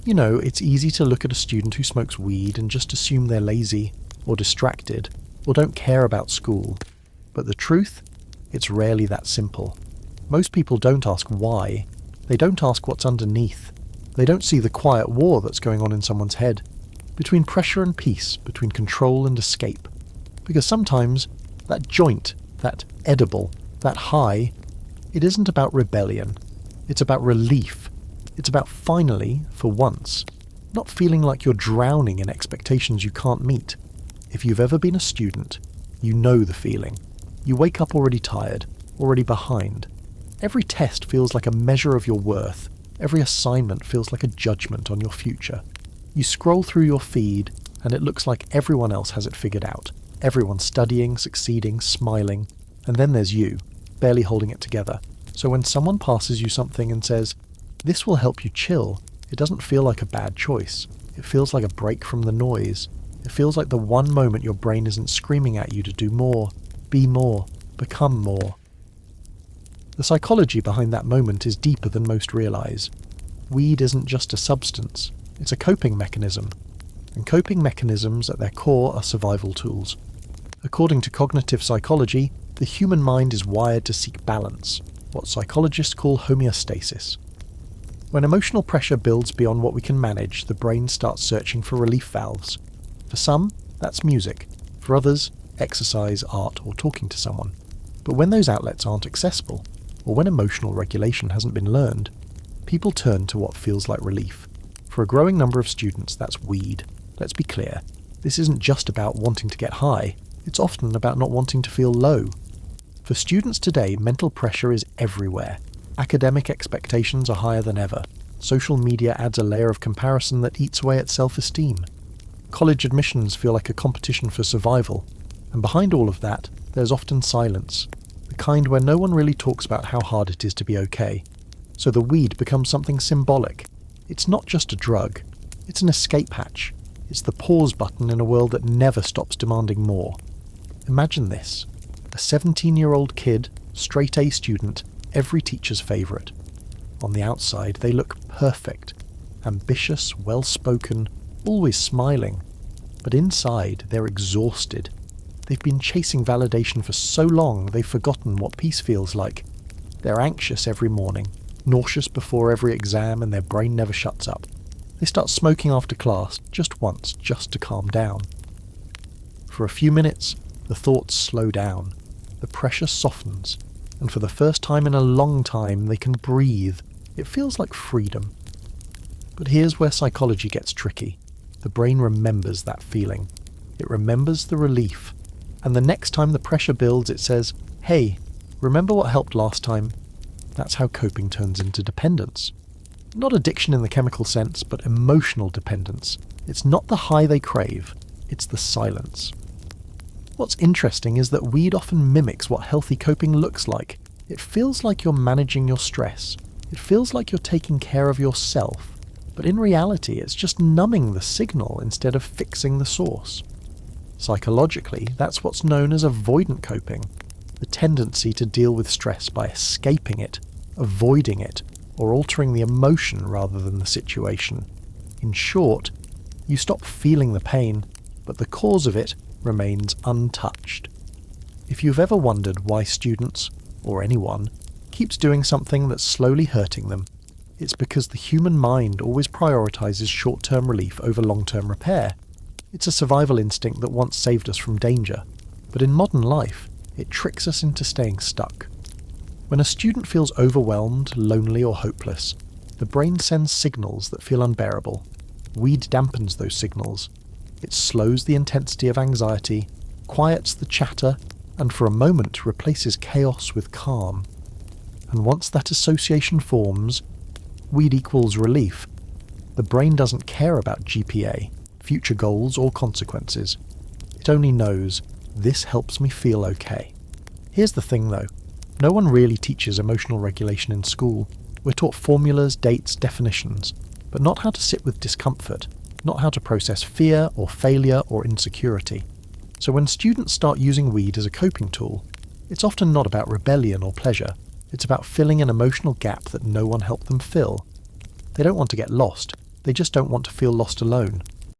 You know, it's easy to look at a student who smokes weed and just assume they're lazy, or distracted, or don't care about school. But the truth? It's rarely that simple. Most people don't ask why. They don't ask what's underneath. They don't see the quiet war that's going on in someone's head, between pressure and peace, between control and escape. Because sometimes that joint, that edible, that high, it isn't about rebellion. It's about relief. It's about finally, for once, not feeling like you're drowning in expectations you can't meet. If you've ever been a student, you know the feeling. You wake up already tired, already behind. Every test feels like a measure of your worth. Every assignment feels like a judgment on your future. You scroll through your feed, and it looks like everyone else has it figured out. Everyone's studying, succeeding, smiling, and then there's you, barely holding it together. So when someone passes you something and says, "This will help you chill," it doesn't feel like a bad choice. It feels like a break from the noise. It feels like the one moment your brain isn't screaming at you to do more, be more, become more. The psychology behind that moment is deeper than most realize. Weed isn't just a substance, it's a coping mechanism. And coping mechanisms at their core are survival tools. According to cognitive psychology, the human mind is wired to seek balance, what psychologists call homeostasis. When emotional pressure builds beyond what we can manage, the brain starts searching for relief valves. For some, that's music. For others, exercise, art, or talking to someone. But when those outlets aren't accessible, or when emotional regulation hasn't been learned, people turn to what feels like relief. For a growing number of students, that's weed. Let's be clear, this isn't just about wanting to get high, it's often about not wanting to feel low. For students today, mental pressure is everywhere. Academic expectations are higher than ever. Social media adds a layer of comparison that eats away at self-esteem. College admissions feel like a competition for survival. And behind all of that, there's often silence. The kind where no one really talks about how hard it is to be okay. So the weed becomes something symbolic. It's not just a drug. It's an escape hatch. It's the pause button in a world that never stops demanding more. Imagine this. A 17-year-old kid, straight A student, every teacher's favourite. On the outside, they look perfect. Ambitious, well-spoken, always smiling. But inside, they're exhausted. They've been chasing validation for so long they've forgotten what peace feels like. They're anxious every morning, nauseous before every exam, and their brain never shuts up. They start smoking after class, just once, just to calm down. For a few minutes, the thoughts slow down, the pressure softens, and for the first time in a long time they can breathe. It feels like freedom. But here's where psychology gets tricky. The brain remembers that feeling. It remembers the relief. And the next time the pressure builds, it says, "Hey, remember what helped last time?" That's how coping turns into dependence. Not addiction in the chemical sense, but emotional dependence. It's not the high they crave, it's the silence. What's interesting is that weed often mimics what healthy coping looks like. It feels like you're managing your stress. It feels like you're taking care of yourself. But in reality, it's just numbing the signal instead of fixing the source. Psychologically, that's what's known as avoidant coping, the tendency to deal with stress by escaping it, avoiding it, or altering the emotion rather than the situation. In short, you stop feeling the pain, but the cause of it remains untouched. If you've ever wondered why students, or anyone, keeps doing something that's slowly hurting them, it's because the human mind always prioritizes short-term relief over long-term repair. It's a survival instinct that once saved us from danger, but in modern life, it tricks us into staying stuck. When a student feels overwhelmed, lonely, or hopeless, the brain sends signals that feel unbearable. Weed dampens those signals. It slows the intensity of anxiety, quiets the chatter, and for a moment replaces chaos with calm. And once that association forms, weed equals relief. The brain doesn't care about GPA, future goals, or consequences. It only knows, this helps me feel okay. Here's the thing though, no one really teaches emotional regulation in school. We're taught formulas, dates, definitions, but not how to sit with discomfort, not how to process fear or failure or insecurity. So when students start using weed as a coping tool, it's often not about rebellion or pleasure. It's about filling an emotional gap that no one helped them fill. They don't want to get lost. They just don't want to feel lost alone.